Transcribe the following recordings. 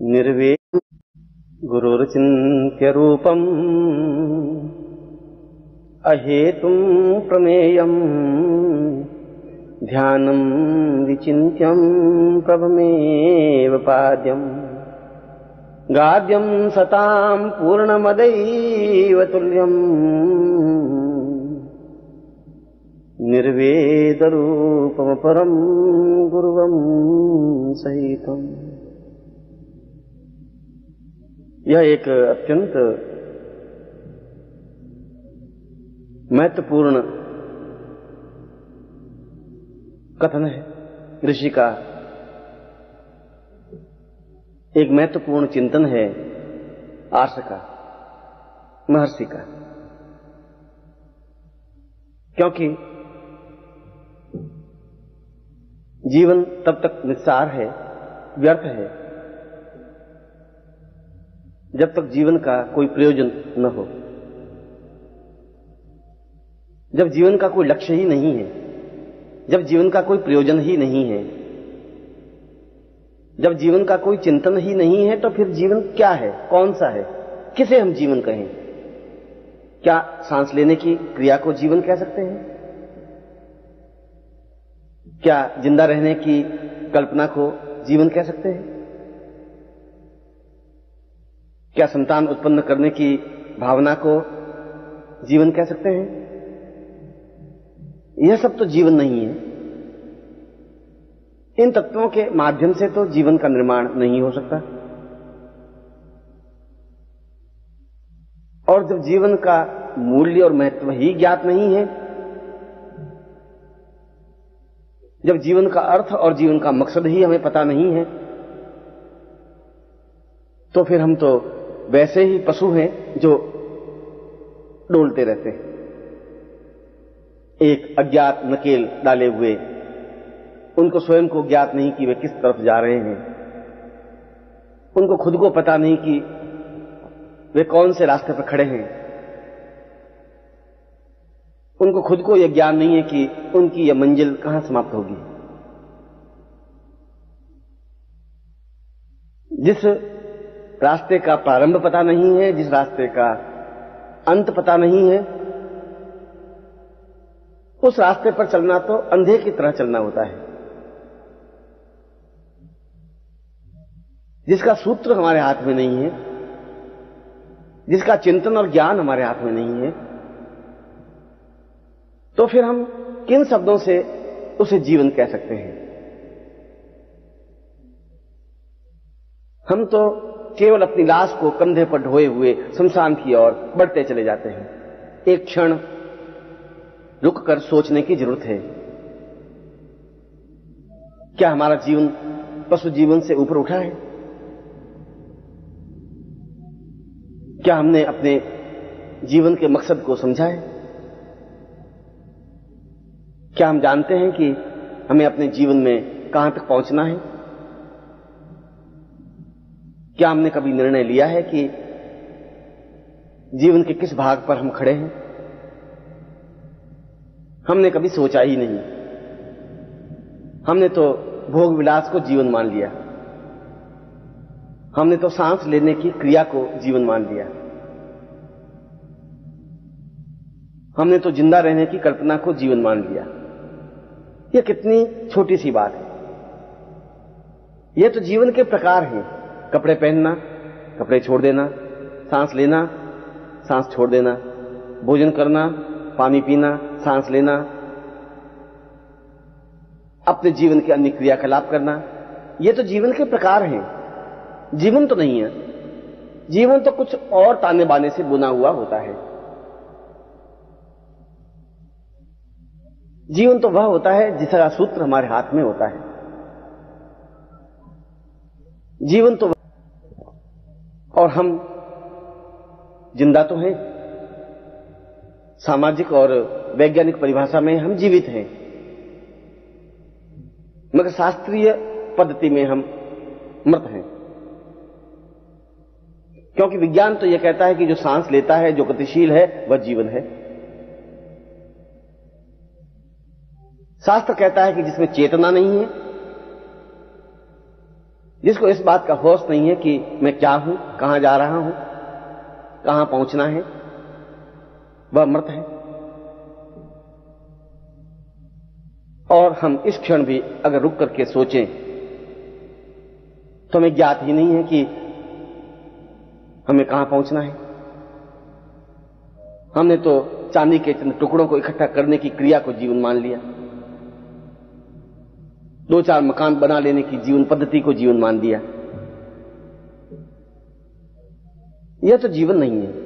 निर्वेद गुरुर्चिन्त्य रूपम् अहेतुं प्रमेयम् ध्यानं विचिन्त्यं प्रभमेव पाद्यम् गाद्यं सतां पूर्णमदैव तुल्यम् निर्वेदरूपमपरं गुरुवं सहितम्। यह एक अत्यंत महत्वपूर्ण कथन है ऋषि का, एक महत्वपूर्ण चिंतन है आर्ष का, महर्षि का। क्योंकि जीवन तब तक निस्सार है, व्यर्थ है, जब तक जीवन का कोई प्रयोजन न हो, जब जीवन का कोई लक्ष्य ही नहीं है, जब जीवन का कोई प्रयोजन ही नहीं है, जब जीवन का कोई चिंतन ही नहीं है, तो फिर जीवन क्या है, कौन सा है, किसे हम जीवन कहें? क्या सांस लेने की क्रिया को जीवन कह सकते हैं? क्या जिंदा रहने की कल्पना को जीवन कह सकते हैं? क्या संतान उत्पन्न करने की भावना को जीवन कह सकते हैं? यह सब तो जीवन नहीं है। इन तत्वों के माध्यम से तो जीवन का निर्माण नहीं हो सकता। और जब जीवन का मूल्य और महत्व ही ज्ञात नहीं है, जब जीवन का अर्थ और जीवन का मकसद ही हमें पता नहीं है, तो फिर हम तो वैसे ही पशु हैं जो डोलते रहते हैं, एक अज्ञात नकेल डाले हुए। उनको स्वयं को ज्ञात नहीं कि वे किस तरफ जा रहे हैं, उनको खुद को पता नहीं कि वे कौन से रास्ते पर खड़े हैं, उनको खुद को यह ज्ञान नहीं है कि उनकी यह मंजिल कहां समाप्त होगी। जिस रास्ते का प्रारंभ पता नहीं है, जिस रास्ते का अंत पता नहीं है, उस रास्ते पर चलना तो अंधे की तरह चलना होता है। जिसका सूत्र हमारे हाथ में नहीं है, जिसका चिंतन और ज्ञान हमारे हाथ में नहीं है, तो फिर हम किन शब्दों से उसे जीवन कह सकते हैं? हम तो केवल अपनी लाश को कंधे पर ढोए हुए शमशान की ओर बढ़ते चले जाते हैं। एक क्षण रुककर सोचने की जरूरत है, क्या हमारा जीवन पशु जीवन से ऊपर उठा है? क्या हमने अपने जीवन के मकसद को समझा है? क्या हम जानते हैं कि हमें अपने जीवन में कहां तक पहुंचना है? क्या हमने कभी निर्णय लिया है कि जीवन के किस भाग पर हम खड़े हैं? हमने कभी सोचा ही नहीं। हमने तो भोग विलास को जीवन मान लिया, हमने तो सांस लेने की क्रिया को जीवन मान लिया, हमने तो जिंदा रहने की कल्पना को जीवन मान लिया। यह कितनी छोटी सी बात है। यह तो जीवन के प्रकार हैं। कपड़े पहनना, कपड़े छोड़ देना, सांस लेना, सांस छोड़ देना, भोजन करना, पानी पीना, सांस लेना, अपने जीवन के अन्य क्रियाकलाप करना, यह तो जीवन के प्रकार हैं। जीवन तो नहीं है। जीवन तो कुछ और ताने बाने से बुना हुआ होता है। जीवन तो वह होता है जिसका सूत्र हमारे हाथ में होता है। जीवन तो और हम जिंदा तो हैं। सामाजिक और वैज्ञानिक परिभाषा में हम जीवित हैं, मगर शास्त्रीय पद्धति में हम मृत हैं। क्योंकि विज्ञान तो यह कहता है कि जो सांस लेता है, जो गतिशील है, वह जीवन है। शास्त्र कहता है कि जिसमें चेतना नहीं है, जिसको इस बात का होश नहीं है कि मैं क्या हूं, कहां जा रहा हूं, कहां पहुंचना है, वह मृत है। और हम इस क्षण भी अगर रुक करके सोचें तो हमें ज्ञात ही नहीं है कि हमें कहां पहुंचना है। हमने तो चांदी के चंद टुकड़ों को इकट्ठा करने की क्रिया को जीवन मान लिया, 2-4 मकान बना लेने की जीवन पद्धति को जीवन मान दिया। यह तो जीवन नहीं है।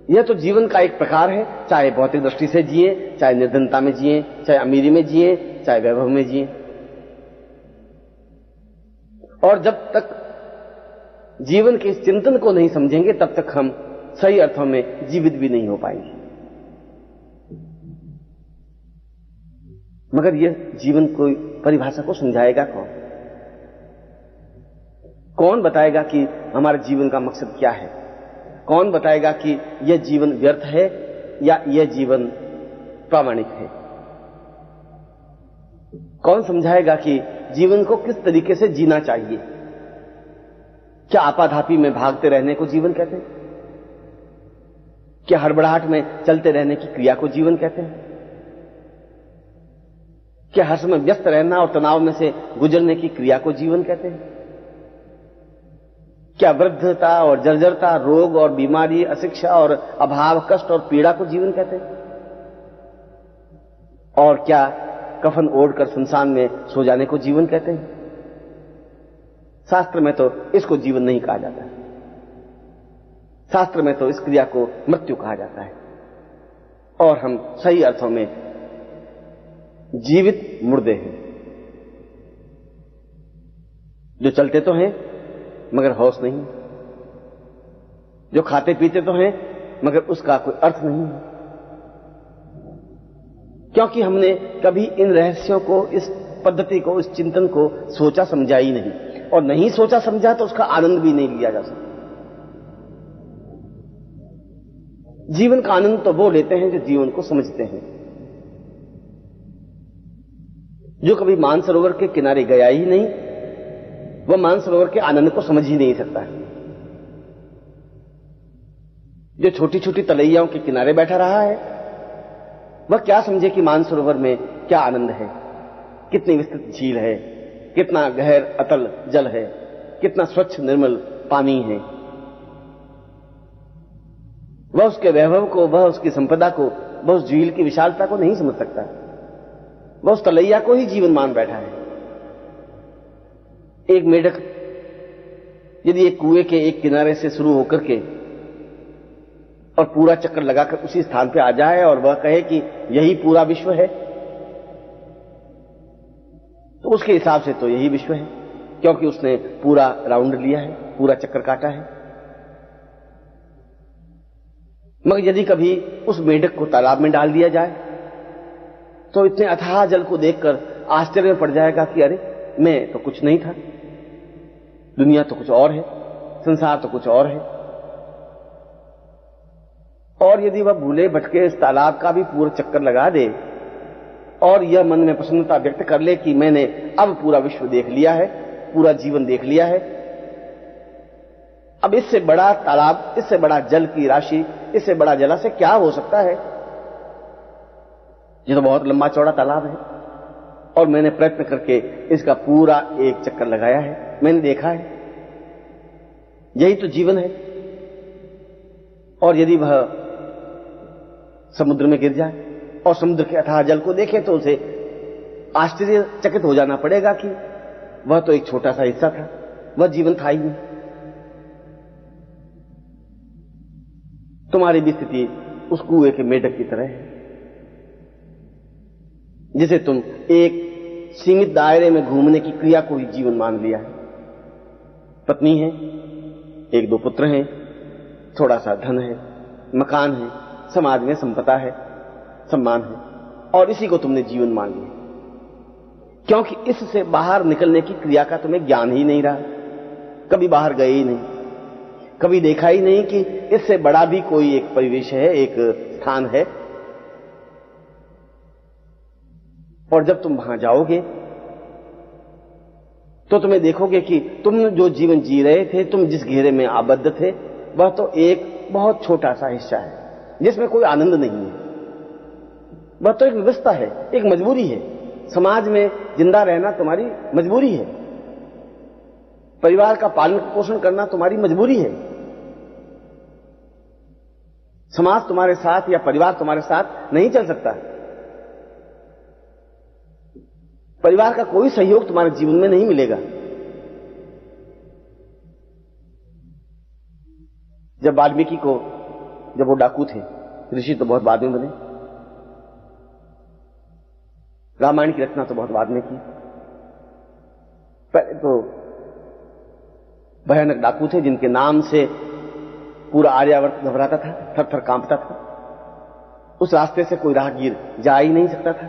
यह तो जीवन का एक प्रकार है, चाहे भौतिक दृष्टि से जिए, चाहे निर्धनता में जिए, चाहे अमीरी में जिए, चाहे वैभव में जिए। और जब तक जीवन के इस चिंतन को नहीं समझेंगे तब तक हम सही अर्थों में जीवित भी नहीं हो पाएंगे। मगर यह जीवन कोई परिभाषा को समझाएगा कौन? कौन बताएगा कि हमारे जीवन का मकसद क्या है? कौन बताएगा कि यह जीवन व्यर्थ है या यह जीवन प्रामाणिक है? कौन समझाएगा कि जीवन को किस तरीके से जीना चाहिए? क्या आपाधापी में भागते रहने को जीवन कहते हैं? क्या हड़बड़ाहट में चलते रहने की क्रिया को जीवन कहते हैं? क्या हर समय व्यस्त रहना और तनाव में से गुजरने की क्रिया को जीवन कहते हैं? क्या वृद्धता और जर्जरता, रोग और बीमारी, अशिक्षा और अभाव, कष्ट और पीड़ा को जीवन कहते हैं? और क्या कफन ओढ़कर सुनसान में सो जाने को जीवन कहते हैं? शास्त्र में तो इसको जीवन नहीं कहा जाता है। शास्त्र में तो इस क्रिया को मृत्यु कहा जाता है। और हम सही अर्थों में जीवित मुर्दे हैं, जो चलते तो हैं मगर होश नहीं, जो खाते पीते तो हैं मगर उसका कोई अर्थ नहीं है, क्योंकि हमने कभी इन रहस्यों को, इस पद्धति को, इस चिंतन को सोचा समझा ही नहीं, और नहीं सोचा समझा तो उसका आनंद भी नहीं लिया जा सकता। जीवन का आनंद तो वो लेते हैं जो जीवन को समझते हैं। जो कभी मानसरोवर के किनारे गया ही नहीं, वह मानसरोवर के आनंद को समझ ही नहीं सकता है। जो छोटी छोटी तलैयाओं के किनारे बैठा रहा है, वह क्या समझे कि मानसरोवर में क्या आनंद है, कितनी विस्तृत झील है, कितना गहर अतल जल है, कितना स्वच्छ निर्मल पानी है। वह उसके वैभव को, वह उसकी संपदा को, वह उस झील की विशालता को नहीं समझ सकता। वह उस तलैया को ही जीवन मान बैठा है। एक मेढक यदि एक कुएं के एक किनारे से शुरू होकर के और पूरा चक्कर लगाकर उसी स्थान पे आ जाए और वह कहे कि यही पूरा विश्व है, तो उसके हिसाब से तो यही विश्व है, क्योंकि उसने पूरा राउंड लिया है, पूरा चक्कर काटा है। मगर यदि कभी उस मेढक को तालाब में डाल दिया जाए तो इतने अथाह जल को देखकर आश्चर्य में पड़ जाएगा कि अरे, मैं तो कुछ नहीं था, दुनिया तो कुछ और है, संसार तो कुछ और है। और यदि वह भूले भटके इस तालाब का भी पूरा चक्कर लगा दे और यह मन में प्रसन्नता व्यक्त कर ले कि मैंने अब पूरा विश्व देख लिया है, पूरा जीवन देख लिया है, अब इससे बड़ा तालाब, इससे बड़ा जल की राशि, इससे बड़ा जलाशय क्या हो सकता है? ये तो बहुत लंबा चौड़ा तालाब है और मैंने प्रयत्न करके इसका पूरा एक चक्कर लगाया है, मैंने देखा है, यही तो जीवन है। और यदि वह समुद्र में गिर जाए और समुद्र के अथाह जल को देखे तो उसे आश्चर्यचकित हो जाना पड़ेगा कि वह तो एक छोटा सा हिस्सा था, वह जीवन था ही नहीं। तुम्हारी भी स्थिति उस कुएं के मेढक की तरह है, जिसे तुम एक सीमित दायरे में घूमने की क्रिया को ही जीवन मान लिया है। पत्नी है, 1-2 पुत्र हैं, थोड़ा सा धन है, मकान है, समाज में संपदा है, सम्मान है, और इसी को तुमने जीवन मान लिया, क्योंकि इससे बाहर निकलने की क्रिया का तुम्हें ज्ञान ही नहीं रहा। कभी बाहर गए ही नहीं, कभी देखा ही नहीं कि इससे बड़ा भी कोई एक परिवेश है, एक स्थान है। और जब तुम वहां जाओगे तो तुम्हें देखोगे कि तुम जो जीवन जी रहे थे, तुम जिस घेरे में आबद्ध थे, वह तो एक बहुत छोटा सा हिस्सा है जिसमें कोई आनंद नहीं है। वह तो एक व्यवस्था है, एक मजबूरी है। समाज में जिंदा रहना तुम्हारी मजबूरी है। परिवार का पालन पोषण करना तुम्हारी मजबूरी है। समाज तुम्हारे साथ या परिवार तुम्हारे साथ नहीं चल सकता। परिवार का कोई सहयोग तुम्हारे जीवन में नहीं मिलेगा। जब वाल्मीकि को, जब वो डाकू थे, ऋषि तो बहुत बाद में बने, रामायण की रचना तो बहुत बाद में की, पहले तो भयानक डाकू थे जिनके नाम से पूरा आर्यावर्त घबराता था, थर थर कांपता था। उस रास्ते से कोई राहगीर जा ही नहीं सकता था।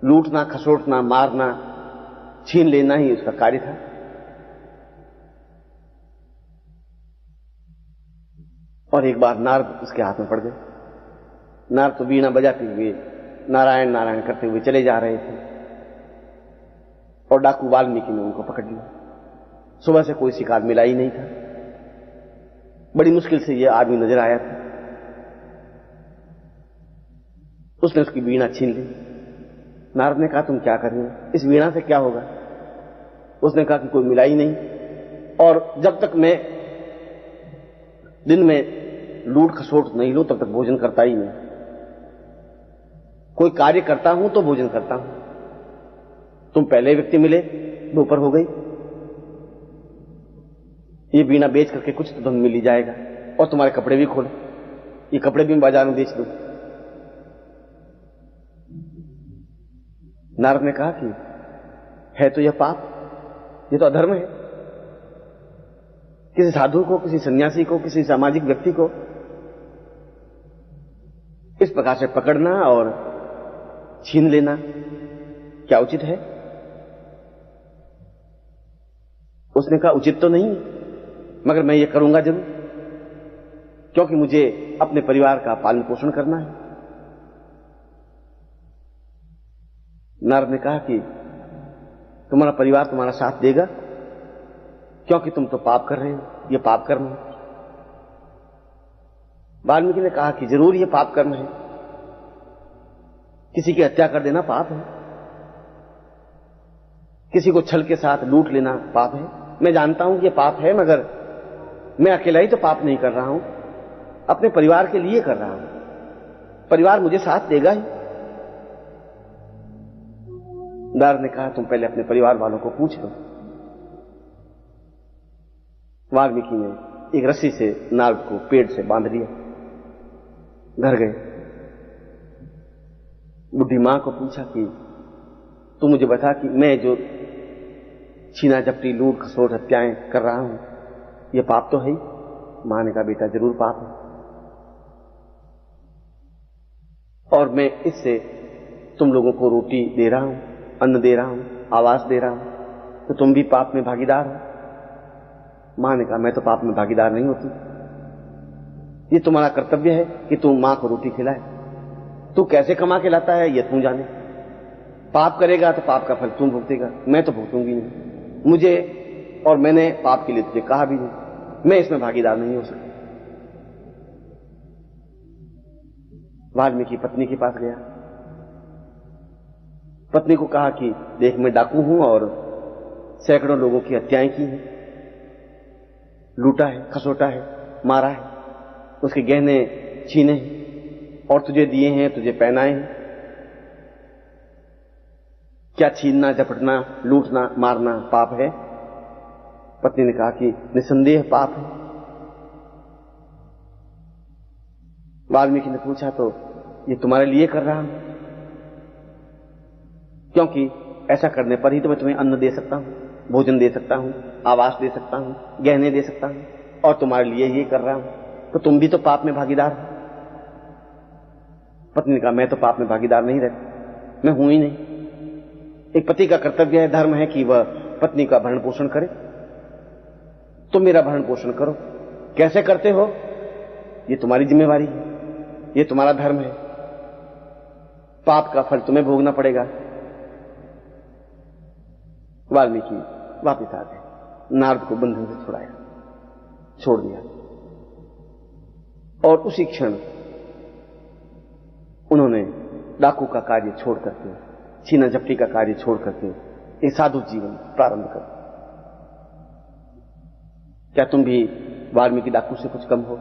लूटना, खसोटना, मारना, छीन लेना ही उसका कार्य था। और एक बार नारद उसके हाथ में पड़ गए। नारद तो वीणा बजाते हुए नारायण नारायण करते हुए चले जा रहे थे और डाकू वाल्मीकि ने उनको पकड़ लिया। सुबह से कोई शिकार मिला ही नहीं था। बड़ी मुश्किल से यह आदमी नजर आया था। उसने उसकी वीणा छीन ली। नारद ने कहा, तुम क्या कर रहे हो? इस वीणा से क्या होगा? उसने कहा कि कोई मिला ही नहीं, और जब तक मैं दिन में लूट खसोट नहीं लूं तब तक भोजन करता ही नहीं। कोई कार्य करता हूं तो भोजन करता हूं। तुम पहले व्यक्ति मिले, दोपहर हो गई। ये वीणा बेच करके कुछ तो धन मिल ही जाएगा, और तुम्हारे कपड़े भी खोले, ये कपड़े भी मैं बाजार में बेच दूं। नारद ने कहा कि है तो यह पाप, ये तो अधर्म है। किसी साधु को, किसी सन्यासी को, किसी सामाजिक व्यक्ति को इस प्रकार से पकड़ना और छीन लेना क्या उचित है? उसने कहा, उचित तो नहीं, मगर मैं ये करूंगा जरूर, क्योंकि मुझे अपने परिवार का पालन पोषण करना है। नारद ने कहा कि तुम्हारा परिवार तुम्हारा साथ देगा, क्योंकि तुम तो पाप कर रहे हो, यह पाप कर्म है। वाल्मीकि ने कहा कि जरूर यह पाप कर्म है। किसी की हत्या कर देना पाप है, किसी को छल के साथ लूट लेना पाप है। मैं जानता हूं कि यह पाप है, मगर मैं अकेला ही तो पाप नहीं कर रहा हूं, अपने परिवार के लिए कर रहा हूं। परिवार मुझे साथ देगा ही। नारद ने कहा, तुम पहले अपने परिवार वालों को पूछ लो। वाल्मीकि ने एक रस्सी से नारद को पेड़ से बांध लिया। घर गए, बुढ़ी मां को पूछा कि तू मुझे बता कि मैं जो छीना झपटी, लूट खसोट, हत्याएं कर रहा हूं, यह पाप तो है ही? मां ने कहा, बेटा जरूर पाप है, और मैं इससे तुम लोगों को रोटी दे रहा हूं, अन्न दे रहा हूं, आवास दे रहा हूं, तो तुम भी पाप में भागीदार हो। मां ने कहा, मैं तो पाप में भागीदार नहीं होती। ये तुम्हारा कर्तव्य है कि तुम मां को रोटी खिलाए। तू कैसे कमा के लाता है ये तू जाने। पाप करेगा तो पाप का फल तुम भुगतेगा, मैं तो भुगतूंगी नहीं। मुझे, और मैंने पाप के लिए तुझे कहा भी नहीं, मैं इसमें भागीदार नहीं हो सकता। वाल्मीकि पत्नी के पास गया। पत्नी को कहा कि देख, मैं डाकू हूं और सैकड़ों लोगों की हत्याएं की हैं, लूटा है, खसोटा है, मारा है, उसके गहने छीने हैं और तुझे दिए हैं, तुझे पहनाए हैं। क्या छीनना, झपटना, लूटना, मारना पाप है? पत्नी ने कहा कि निसंदेह पाप है। वाल्मीकि ने पूछा, तो ये तुम्हारे लिए कर रहा हूं, क्योंकि ऐसा करने पर ही तो मैं तुम्हें अन्न दे सकता हूं, भोजन दे सकता हूं, आवास दे सकता हूं, गहने दे सकता हूं, और तुम्हारे लिए ये कर रहा हूं, तो तुम भी तो पाप में भागीदार हो। पत्नी ने कहा, मैं तो पाप में भागीदार नहीं रहती, मैं हूं ही नहीं। एक पति का कर्तव्य है, धर्म है कि वह पत्नी का भरण पोषण करे। तुम मेरा भरण पोषण करो। कैसे करते हो ये तुम्हारी जिम्मेवारी है, ये तुम्हारा धर्म है। पाप का फल तुम्हें भोगना पड़ेगा। वाल्मीकि वापिस आ गए, नारद को बंधन से छुड़ाया, छोड़ दिया, और उसी क्षण उन्होंने डाकू का कार्य छोड़ करके, छीना झपटी का कार्य छोड़ करके एक साधु जीवन प्रारंभ कर। क्या तुम भी वाल्मीकि डाकू से कुछ कम हो?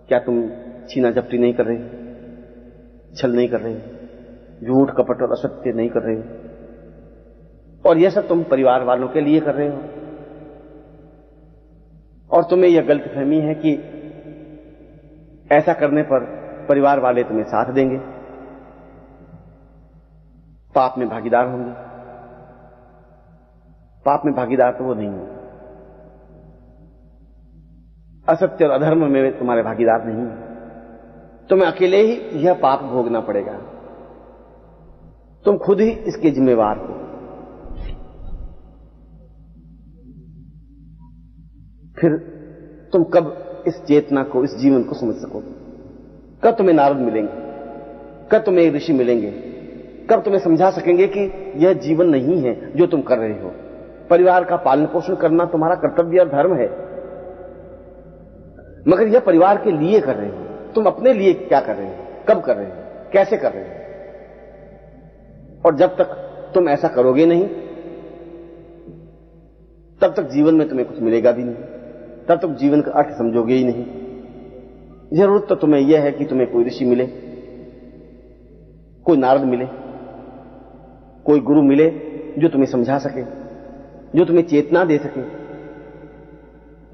क्या तुम छीना झपटी नहीं कर रहे, छल नहीं कर रहे, झूठ कपट और असत्य नहीं कर रहे हो? और यह सब तुम परिवार वालों के लिए कर रहे हो, और तुम्हें यह गलतफहमी है कि ऐसा करने पर परिवार वाले तुम्हें साथ देंगे, पाप में भागीदार होंगे। पाप में भागीदार तो वो नहीं है, असत्य और अधर्म में तुम्हारे भागीदार नहीं है। तुम्हें अकेले ही यह पाप भोगना पड़ेगा, तुम खुद ही इसके जिम्मेवार हो। फिर तुम कब इस चेतना को, इस जीवन को समझ सकोगे? कब तुम्हें नारद मिलेंगे? कब तुम्हें ऋषि मिलेंगे? कब तुम्हें समझा सकेंगे कि यह जीवन नहीं है जो तुम कर रहे हो? परिवार का पालन पोषण करना तुम्हारा कर्तव्य और धर्म है, मगर यह परिवार के लिए कर रहे हो। तुम अपने लिए क्या कर रहे हो? कब कर रहे हो? कैसे कर रहे हो? और जब तक तुम ऐसा करोगे नहीं, तब तक जीवन में तुम्हें कुछ मिलेगा भी नहीं, तब तक जीवन का अर्थ समझोगे ही नहीं। जरूरत तो तुम्हें यह है कि तुम्हें कोई ऋषि मिले, कोई नारद मिले, कोई गुरु मिले जो तुम्हें समझा सके, जो तुम्हें चेतना दे सके,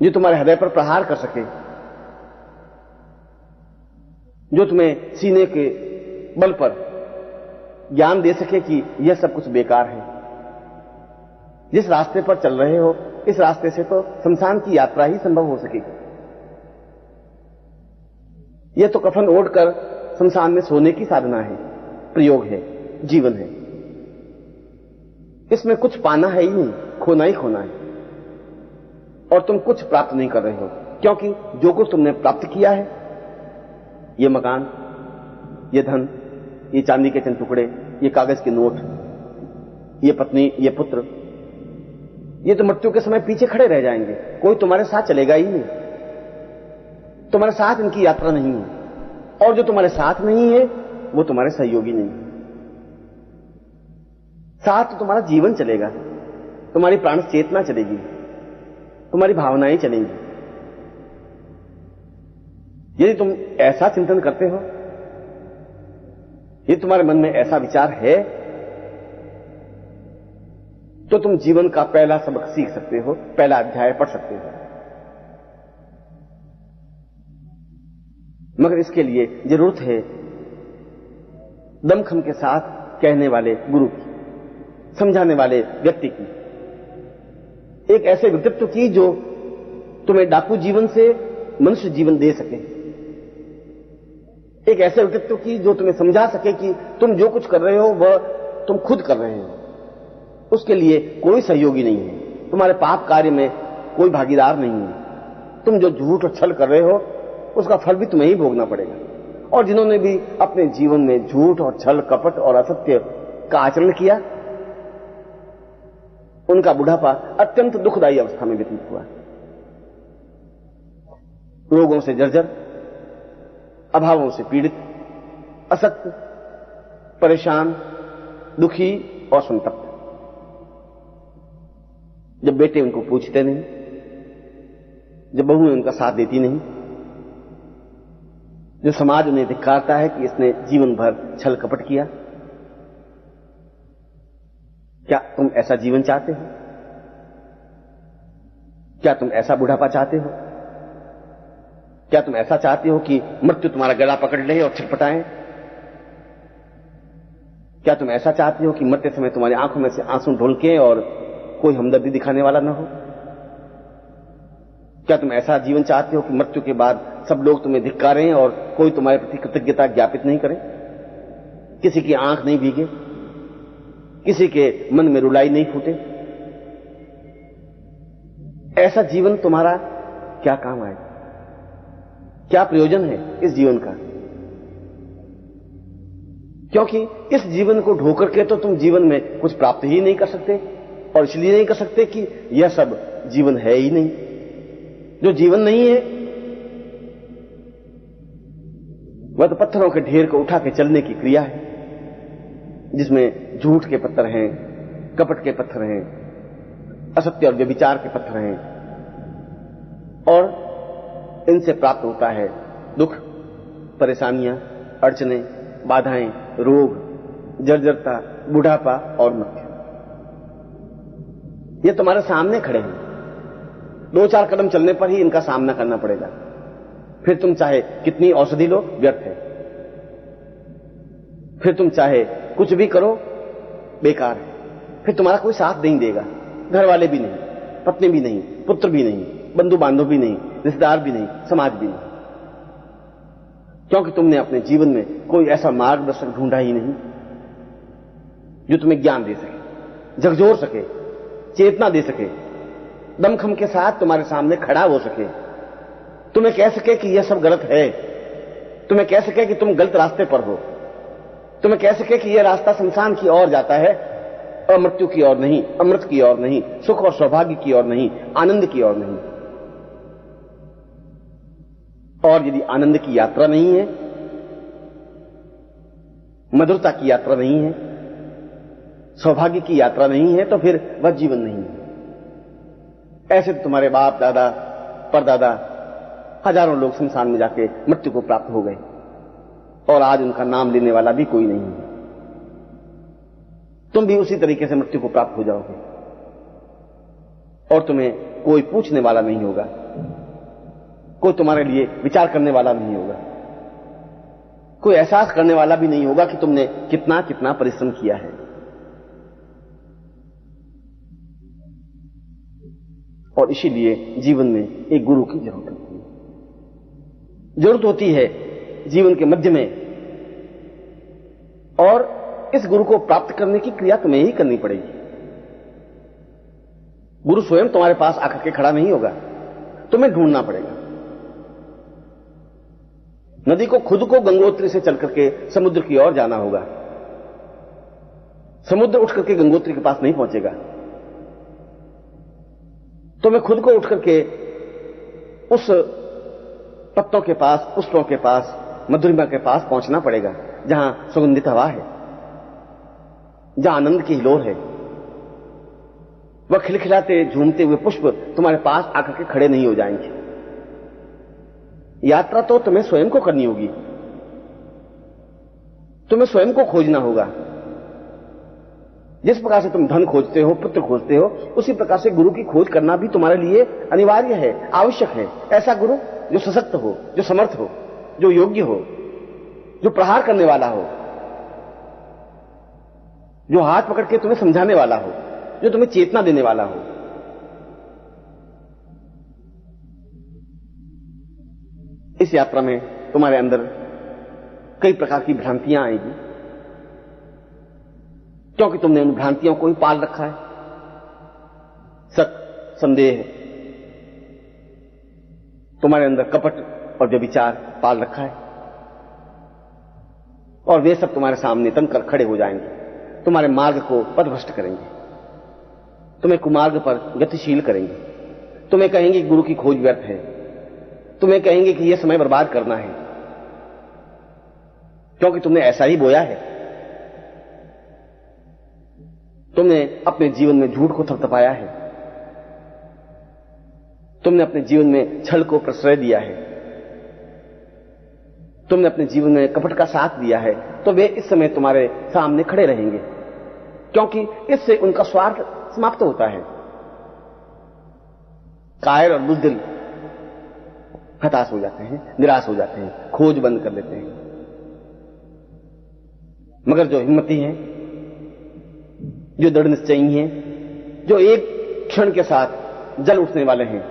जो तुम्हारे हृदय पर प्रहार कर सके, जो तुम्हें सीने के बल पर ज्ञान दे सके कि यह सब कुछ बेकार है। जिस रास्ते पर चल रहे हो, इस रास्ते से तो शमशान की यात्रा ही संभव हो सकेगी। यह तो कफन ओढ़कर शमशान में सोने की साधना है, प्रयोग है, जीवन है। इसमें कुछ पाना है ही नहीं, खोना ही खोना है। और तुम कुछ प्राप्त नहीं कर रहे हो, क्योंकि जो कुछ तुमने प्राप्त किया है, ये मकान, ये धन, ये चांदी के चंद टुकड़े, ये कागज के नोट, ये पत्नी, ये पुत्र, ये तो मृत्यु के समय पीछे खड़े रह जाएंगे। कोई तुम्हारे साथ चलेगा ही नहीं, तुम्हारे साथ इनकी यात्रा नहीं है। और जो तुम्हारे साथ नहीं है वो तुम्हारे सहयोगी नहीं है। साथ तो तुम्हारा जीवन चलेगा, तुम्हारी प्राण चेतना चलेगी, तुम्हारी भावनाएं चलेंगी। यदि तुम ऐसा चिंतन करते हो, यदि तुम्हारे मन में ऐसा विचार है, तो तुम जीवन का पहला सबक सीख सकते हो, पहला अध्याय पढ़ सकते हो। मगर इसके लिए जरूरत है दमखम के साथ कहने वाले गुरु की, समझाने वाले व्यक्ति की, एक ऐसे व्यक्तित्व की जो तुम्हें डाकू जीवन से मनुष्य जीवन दे सके, एक ऐसे व्यक्तित्व की जो तुम्हें समझा सके कि तुम जो कुछ कर रहे हो वह तुम खुद कर रहे हो, उसके लिए कोई सहयोगी नहीं है, तुम्हारे पाप कार्य में कोई भागीदार नहीं है। तुम जो झूठ और छल कर रहे हो उसका फल भी तुम्हें ही भोगना पड़ेगा। और जिन्होंने भी अपने जीवन में झूठ और छल, कपट और असत्य का आचरण किया, उनका बुढ़ापा अत्यंत दुखदायी अवस्था में व्यतीत हुआ, रोगों से जर्जर, अभावों से पीड़ित, असक्त, परेशान, दुखी और संतप्त। जब बेटे उनको पूछते नहीं, जब बहुएं उनका साथ देती नहीं, जो समाज उन्हें धिक्कारता है कि इसने जीवन भर छल कपट किया। क्या तुम ऐसा जीवन चाहते हो? क्या तुम ऐसा बुढ़ापा चाहते हो? क्या तुम ऐसा चाहते हो कि मृत्यु तुम्हारा गला पकड़ ले और छटपटाए? क्या तुम ऐसा चाहते हो कि मरते समय तुम्हारी आंखों में से आंसू ढुलके और कोई हमदर्दी दिखाने वाला न हो? क्या तुम ऐसा जीवन चाहते हो कि मृत्यु के बाद सब लोग तुम्हें धिक्कारें और कोई तुम्हारे प्रति कृतज्ञता ज्ञापित नहीं करे, किसी की आंख नहीं भीगे, किसी के मन में रुलाई नहीं फूटे? ऐसा जीवन तुम्हारा क्या काम आएगा? क्या प्रयोजन है इस जीवन का? क्योंकि इस जीवन को ढोकर के तो तुम जीवन में कुछ प्राप्त ही नहीं कर सकते, और इसलिए नहीं कर सकते कि यह सब जीवन है ही नहीं। जो जीवन नहीं है वह तो पत्थरों के ढेर को उठा के चलने की क्रिया है, जिसमें झूठ के पत्थर हैं, कपट के पत्थर हैं, असत्य और व्यभिचार के पत्थर हैं, और इनसे प्राप्त होता है दुख, परेशानियां, अड़चने, बाधाएं, रोग, जर्जरता, बुढ़ापा और मृत्यु। ये तुम्हारे सामने खड़े हैं, 2-4 कदम चलने पर ही इनका सामना करना पड़ेगा। फिर तुम चाहे कितनी औषधि लो, व्यर्थ है। फिर तुम चाहे कुछ भी करो, बेकार है। फिर तुम्हारा कोई साथ नहीं देगा, घर वाले भी नहीं, पत्नी भी नहीं, पुत्र भी नहीं, बंधु बांधव भी नहीं, रिश्तेदार भी नहीं, समाज भी नहीं, क्योंकि तुमने अपने जीवन में कोई ऐसा मार्गदर्शक ढूंढा ही नहीं जो तुम्हें ज्ञान दे सके, झकझोर सके, चेतना दे सके, दमखम के साथ तुम्हारे सामने खड़ा हो सके, तुम्हें कह सके कि यह सब गलत है, तुम्हें कह सके कि तुम गलत रास्ते पर हो, तुम्हें कह सके कि यह रास्ता शमशान की ओर जाता है, अमृत्यु की ओर नहीं, अमृत की ओर नहीं, सुख और सौभाग्य की ओर नहीं, आनंद की ओर नहीं। और यदि आनंद की यात्रा नहीं है, मधुरता की यात्रा नहीं है, सौभाग्य की यात्रा नहीं है, तो फिर वह जीवन नहीं है। ऐसे तो तुम्हारे बाप दादा, परदादा, हजारों लोग शमशान में जाके मृत्यु को प्राप्त हो गए, और आज उनका नाम लेने वाला भी कोई नहीं है। तुम भी उसी तरीके से मृत्यु को प्राप्त हो जाओगे, और तुम्हें कोई पूछने वाला नहीं होगा, कोई तुम्हारे लिए विचार करने वाला नहीं होगा, कोई एहसास करने वाला भी नहीं होगा कि तुमने कितना कितना परिश्रम किया है। और इसीलिए जीवन में एक गुरु की जरूरत होती है, जरूरत होती है जीवन के मध्य में, और इस गुरु को प्राप्त करने की क्रिया तुम्हें ही करनी पड़ेगी। गुरु स्वयं तुम्हारे पास आकर के खड़ा नहीं होगा, तुम्हें ढूंढना पड़ेगा। नदी को खुद को गंगोत्री से चल करके समुद्र की ओर जाना होगा, समुद्र उठ करके गंगोत्री के पास नहीं पहुंचेगा। तुम्हें खुद को उठ करके उस पत्तों के पास, पुष्पों के पास, मधुरिमा के पास पहुंचना पड़ेगा, जहां सुगंधित हवा है, जहां आनंद की हिलोर है। वह खिलखिलाते झूमते हुए पुष्प तुम्हारे पास आकर के खड़े नहीं हो जाएंगे। यात्रा तो तुम्हें स्वयं को करनी होगी, तुम्हें स्वयं को खोजना होगा। जिस प्रकार से तुम धन खोजते हो, पुत्र खोजते हो, उसी प्रकार से गुरु की खोज करना भी तुम्हारे लिए अनिवार्य है, आवश्यक है। ऐसा गुरु जो सशक्त हो, जो समर्थ हो, जो योग्य हो, जो प्रहार करने वाला हो, जो हाथ पकड़ के तुम्हें समझाने वाला हो, जो तुम्हें चेतना देने वाला हो। इस यात्रा में तुम्हारे अंदर कई प्रकार की भ्रांतियां आएगी, क्योंकि तुमने उन भ्रांतियों को ही पाल रखा है। शक, संदेह, तुम्हारे अंदर कपट और व्यभिचार पाल रखा है, और वे सब तुम्हारे सामने तनकर खड़े हो जाएंगे, तुम्हारे मार्ग को पथभ्रष्ट करेंगे, तुम्हें कुमार्ग पर गतिशील करेंगे, तुम्हें कहेंगे कि गुरु की खोज व्यर्थ है, तुम्हें कहेंगे कि यह समय बर्बाद करना है, क्योंकि तुमने ऐसा ही बोया है। तुमने अपने जीवन में झूठ को थपथपाया है, तुमने अपने जीवन में छल को प्रश्रय दिया है, तुमने अपने जीवन में कपट का साथ दिया है, तो वे इस समय तुम्हारे सामने खड़े रहेंगे, क्योंकि इससे उनका स्वार्थ समाप्त होता है। कायर और बुज़दिल हताश हो जाते हैं, निराश हो जाते हैं, खोज बंद कर देते हैं। मगर जो हिम्मती हैं, जो दृढ़ निश्चयी हैं, जो एक क्षण के साथ जल उठने वाले हैं,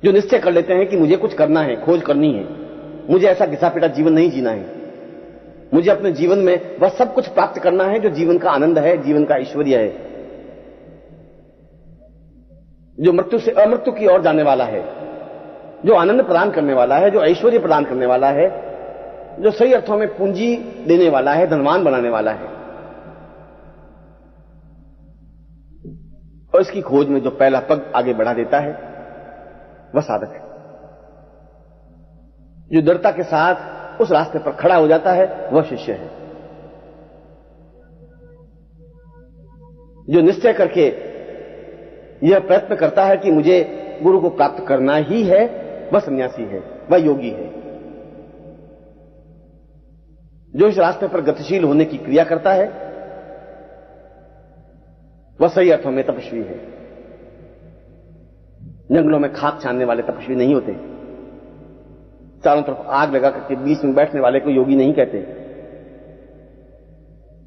जो निश्चय कर लेते हैं कि मुझे कुछ करना है, खोज करनी है, मुझे ऐसा घिसा पिटा जीवन नहीं जीना है, मुझे अपने जीवन में वह सब कुछ प्राप्त करना है जो जीवन का आनंद है, जीवन का ऐश्वर्य है, जो मृत्यु से अमृत्यु की ओर जाने वाला है, जो आनंद प्रदान करने वाला है, जो ऐश्वर्य प्रदान करने वाला है, जो सही अर्थों में पूंजी देने वाला है, धनवान बनाने वाला है। और इसकी खोज में जो पहला पग आगे बढ़ा देता है वह साधक है। जो दृढ़ता के साथ उस रास्ते पर खड़ा हो जाता है वह शिष्य है। जो निश्चय करके यह प्रयत्न करता है कि मुझे गुरु को प्राप्त करना ही है, वह सन्यासी है, वह योगी है। जो इस रास्ते पर गतिशील होने की क्रिया करता है वह सही अर्थों में तपस्वी है। जंगलों में खाक छानने वाले तपस्वी नहीं होते। चारों तरफ आग लगा करके बीच में बैठने वाले को योगी नहीं कहते।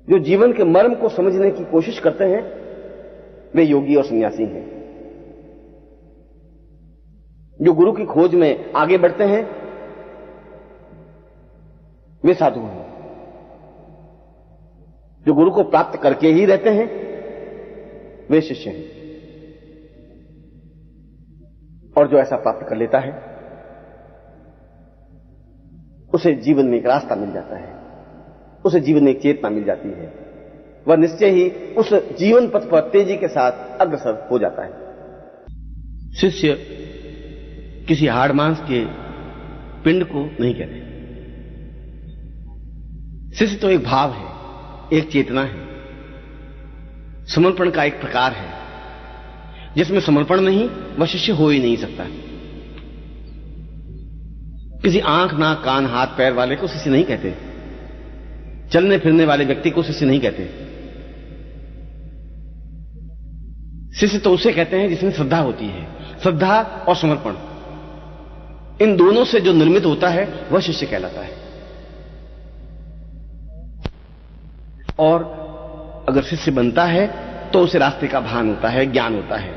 जो जीवन के मर्म को समझने की कोशिश करते हैं वे योगी और सन्यासी हैं। जो गुरु की खोज में आगे बढ़ते हैं वे साधु हैं। जो गुरु को प्राप्त करके ही रहते हैं वे शिष्य हैं। और जो ऐसा प्राप्त कर लेता है उसे जीवन में एक रास्ता मिल जाता है, उसे जीवन में एक चेतना मिल जाती है। वह निश्चय ही उस जीवन पथ पर तेजी के साथ अग्रसर हो जाता है। शिष्य किसी हाड़ मांस के पिंड को नहीं कहते। शिष्य तो एक भाव है, एक चेतना है, समर्पण का एक प्रकार है। जिसमें समर्पण नहीं वह शिष्य हो ही नहीं सकता। किसी आंख नाक कान हाथ पैर वाले को शिष्य नहीं कहते। चलने फिरने वाले व्यक्ति को शिष्य नहीं कहते। शिष्य तो उसे कहते हैं जिसमें श्रद्धा होती है। श्रद्धा और समर्पण, इन दोनों से जो निर्मित होता है वह शिष्य कहलाता है। और अगर शिष्य बनता है तो उसे रास्ते का भान होता है, ज्ञान होता है,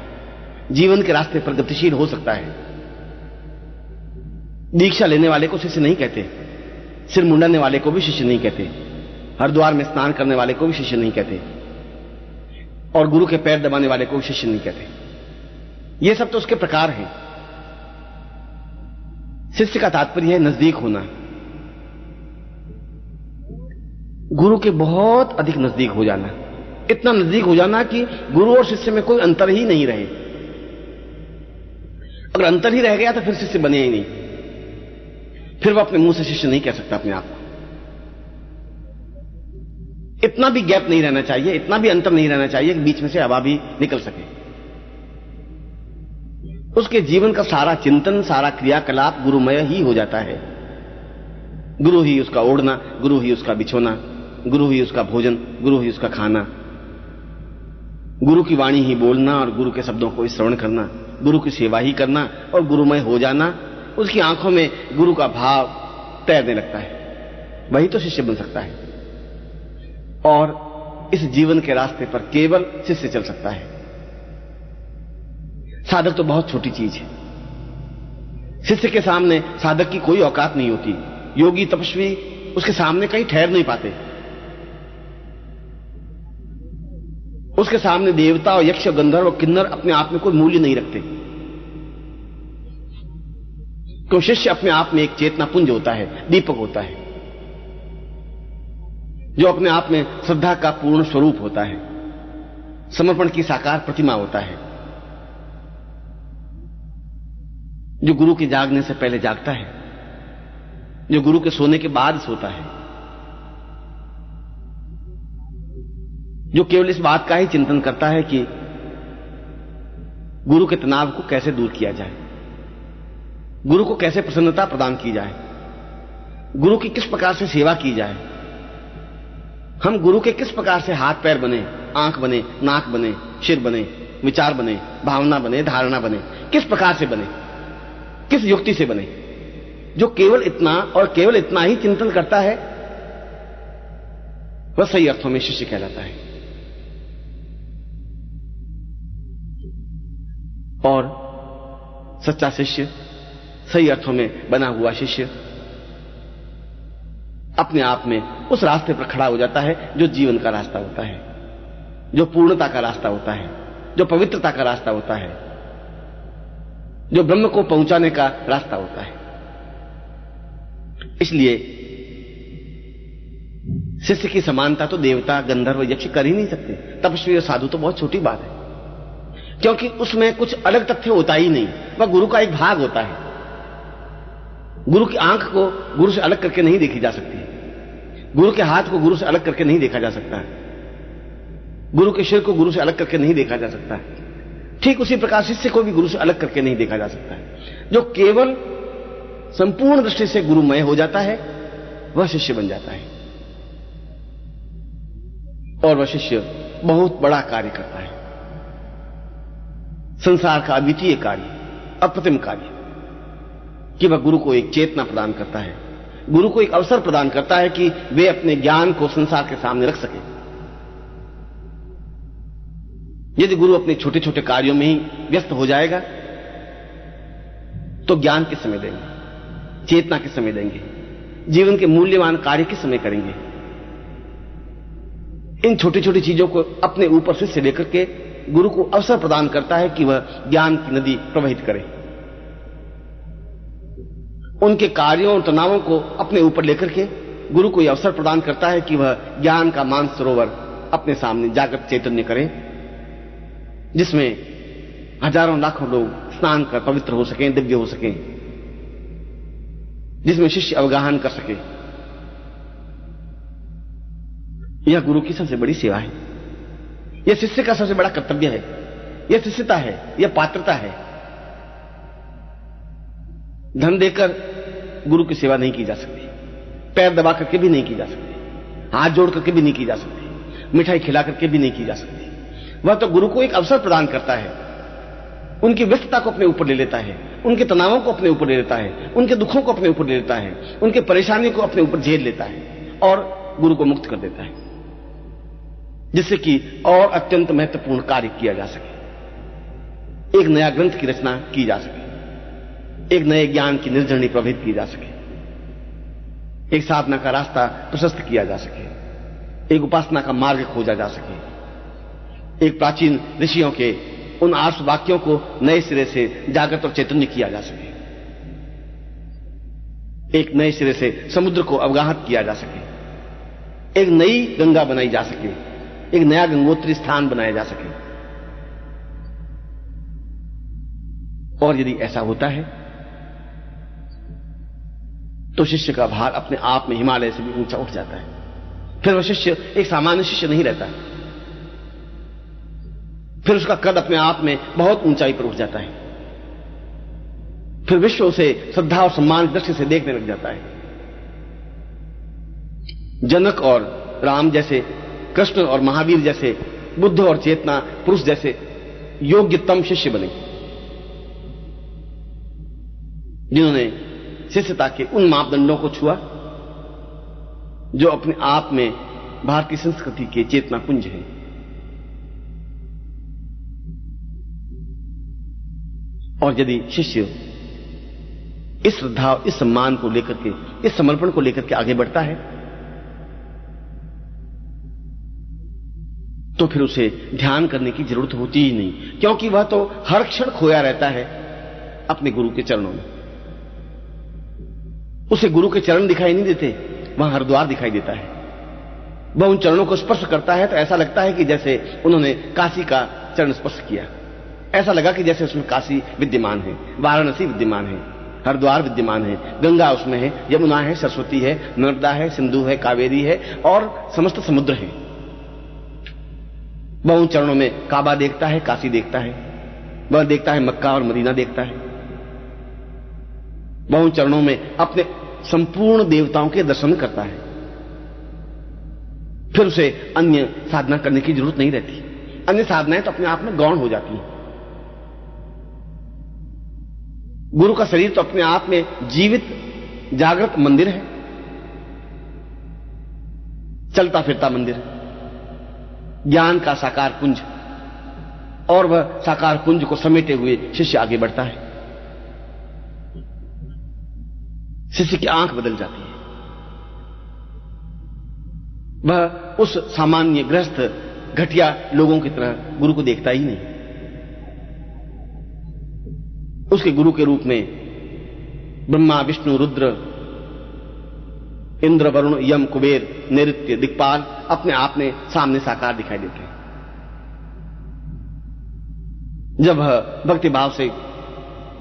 जीवन के रास्ते पर गतिशील हो सकता है। दीक्षा लेने वाले को शिष्य नहीं कहते। सिर मुंडने वाले को भी शिष्य नहीं कहते। हरिद्वार में स्नान करने वाले को भी शिष्य नहीं कहते। और गुरु के पैर दबाने वाले को भी शिष्य नहीं कहते। ये सब तो उसके प्रकार हैं। शिष्य का तात्पर्य है नजदीक होना, गुरु के बहुत अधिक नजदीक हो जाना। इतना नजदीक हो जाना कि गुरु और शिष्य में कोई अंतर ही नहीं रहे। अगर अंतर ही रह गया तो फिर शिष्य बने ही नहीं। फिर वह अपने मुंह से शिष्य नहीं कह सकता अपने आप को। इतना भी गैप नहीं रहना चाहिए, इतना भी अंतर नहीं रहना चाहिए कि बीच में से हवा भी निकल सके। उसके जीवन का सारा चिंतन, सारा क्रियाकलाप गुरुमय ही हो जाता है। गुरु ही उसका ओढ़ना, गुरु ही उसका बिछोना, गुरु ही उसका भोजन, गुरु ही उसका खाना, गुरु की वाणी ही बोलना और गुरु के शब्दों को श्रवण करना, गुरु की सेवा ही करना और गुरुमय हो जाना। उसकी आंखों में गुरु का भाव तैरने लगता है। वही तो शिष्य बन सकता है। और इस जीवन के रास्ते पर केवल शिष्य चल सकता है। साधक तो बहुत छोटी चीज है। शिष्य के सामने साधक की कोई औकात नहीं होती। योगी तपस्वी उसके सामने कहीं ठहर नहीं पाते। उसके सामने देवता और यक्ष गंधर्व और किन्नर अपने आप में कोई मूल्य नहीं रखते। तो शिष्य अपने आप में एक चेतना पुंज होता है, दीपक होता है, जो अपने आप में श्रद्धा का पूर्ण स्वरूप होता है, समर्पण की साकार प्रतिमा होता है, जो गुरु के जागने से पहले जागता है, जो गुरु के सोने के बाद सोता है, जो केवल इस बात का ही चिंतन करता है कि गुरु के तनाव को कैसे दूर किया जाए, गुरु को कैसे प्रसन्नता प्रदान की जाए, गुरु की किस प्रकार से सेवा की जाए, हम गुरु के किस प्रकार से हाथ पैर बने, आंख बने, नाक बने, सिर बने, विचार बने, भावना बने, धारणा बने, किस प्रकार से बने, किस युक्ति से बने। जो केवल इतना और केवल इतना ही चिंतन करता है वह सही अर्थों में शिष्य कहलाता है। और सच्चा शिष्य, सही अर्थों में बना हुआ शिष्य अपने आप में उस रास्ते पर खड़ा हो जाता है जो जीवन का रास्ता होता है, जो पूर्णता का रास्ता होता है, जो पवित्रता का रास्ता होता है, जो ब्रह्म को पहुंचाने का रास्ता होता है। इसलिए शिष्य की समानता तो देवता, गंधर्व, यक्ष कर ही नहीं सकते। तपस्वी और साधु तो बहुत छोटी बात है। क्योंकि उसमें कुछ अलग तथ्य होता ही नहीं, वह गुरु का एक भाग होता है। गुरु की आंख को गुरु से अलग करके नहीं देखी जा सकती, गुरु के हाथ को गुरु से अलग करके नहीं देखा जा सकता है, गुरु के सिर को गुरु से अलग करके नहीं देखा जा सकता है। ठीक उसी प्रकार शिष्य को भी गुरु से अलग करके नहीं देखा जा सकता है। जो केवल संपूर्ण दृष्टि से गुरुमय हो जाता है वह शिष्य बन जाता है, और वह शिष्य बहुत बड़ा कार्य करता है, संसार का अद्वितीय कार्य, अप्रतिम कार्य, कि वह गुरु को एक चेतना प्रदान करता है, गुरु को एक अवसर प्रदान करता है कि वे अपने ज्ञान को संसार के सामने रख सके। यदि गुरु अपने छोटे छोटे कार्यों में ही व्यस्त हो जाएगा तो ज्ञान किस समय देंगे, चेतना किस समय देंगे, जीवन के मूल्यवान कार्य किस समय करेंगे। इन छोटी छोटी चीजों को अपने ऊपर से लेकर के गुरु को अवसर प्रदान करता है कि वह ज्ञान की नदी प्रवाहित करे। उनके कार्यों और तनावों को अपने ऊपर लेकर के गुरु को यह अवसर प्रदान करता है कि वह ज्ञान का मानसरोवर अपने सामने जागृत चैतन्य करे, जिसमें हजारों लाखों लोग स्नान कर पवित्र हो सकें, दिव्य हो सकें, जिसमें शिष्य अवगाहन कर सके। यह गुरु की सबसे बड़ी सेवा है, यह शिष्य का सबसे बड़ा कर्तव्य है, यह शिष्यता है, यह पात्रता है। धन देकर गुरु की सेवा नहीं की जा सकती, पैर दबा करके भी नहीं की जा सकती, हाथ जोड़ करके भी नहीं की जा सकती, मिठाई खिला करके भी नहीं की जा सकती। वह तो गुरु को एक अवसर प्रदान करता है, उनकी व्यस्तता को अपने ऊपर ले लेता है, उनके तनावों को अपने ऊपर ले लेता है, उनके दुखों को अपने ऊपर ले लेता है, उनके परेशानियों को अपने ऊपर झेल लेता है और गुरु को मुक्त कर देता है, जिससे कि और अत्यंत महत्वपूर्ण कार्य किया जा सके, एक नया ग्रंथ की रचना की जा सके, एक नए ज्ञान की निर्जरणी प्रभावित की जा सके, एक साधना का रास्ता प्रशस्त किया जा सके, एक उपासना का मार्ग खोजा जा सके, एक प्राचीन ऋषियों के उन आर्ष वाक्यों को नए सिरे से जागृत और चैतन्य किया जा सके, एक नए सिरे से समुद्र को अवगाहत किया जा सके, एक नई गंगा बनाई जा सके, एक नया गंगोत्री स्थान बनाया जा सके। और यदि ऐसा होता है तो शिष्य का भार अपने आप में हिमालय से भी ऊंचा उठ जाता है। फिर वह शिष्य एक सामान्य शिष्य नहीं रहता है, फिर उसका कद अपने आप में बहुत ऊंचाई पर उठ जाता है, फिर विश्व उसे श्रद्धा और सम्मान की दृष्टि से देखने लग जाता है। जनक और राम जैसे, कृष्ण और महावीर जैसे, बुद्ध और चेतना पुरुष जैसे योग्यतम शिष्य बने, जिन्होंने शिष्यता के उन मापदंडों को छुआ जो अपने आप में भारतीय संस्कृति के चेतना पुंज है। और यदि शिष्य इस श्रद्धा, इस सम्मान को लेकर के, इस समर्पण को लेकर के आगे बढ़ता है तो फिर उसे ध्यान करने की जरूरत होती ही नहीं, क्योंकि वह तो हर क्षण खोया रहता है अपने गुरु के चरणों में। उसे गुरु के चरण दिखाई नहीं देते, वहां हरिद्वार दिखाई देता है। वह उन चरणों को स्पर्श करता है तो ऐसा लगता है कि जैसे उन्होंने काशी का चरण स्पर्श किया, ऐसा लगा कि जैसे उसमें काशी विद्यमान है, वाराणसी विद्यमान है, हरिद्वार विद्यमान है, गंगा उसमें है, यमुना है, सरस्वती है, नर्मदा है, सिंधु है, कावेरी है और समस्त समुद्र है। वह उन चरणों में काबा देखता है, काशी देखता है, वह देखता है मक्का और मदीना देखता है, वह उन चरणों में अपने संपूर्ण देवताओं के दर्शन करता है। फिर उसे अन्य साधना करने की जरूरत नहीं रहती, अन्य साधनाएं तो अपने आप में गौण हो जाती हैं। गुरु का शरीर तो अपने आप में जीवित जागृत मंदिर है, चलता फिरता मंदिर, ज्ञान का साकार पुंज, और वह साकार पुंज को समेटे हुए शिष्य आगे बढ़ता है। शिष्य की आंख बदल जाती है, वह उस सामान्य गृहस्थ घटिया लोगों की तरह गुरु को देखता ही नहीं। उसके गुरु के रूप में ब्रह्मा, विष्णु, रुद्र, इंद्र, वरुण, यम, कुबेर, नैऋत्य, दिक्पाल अपने आप में सामने साकार दिखाई देते हैं। जब भक्ति भाव से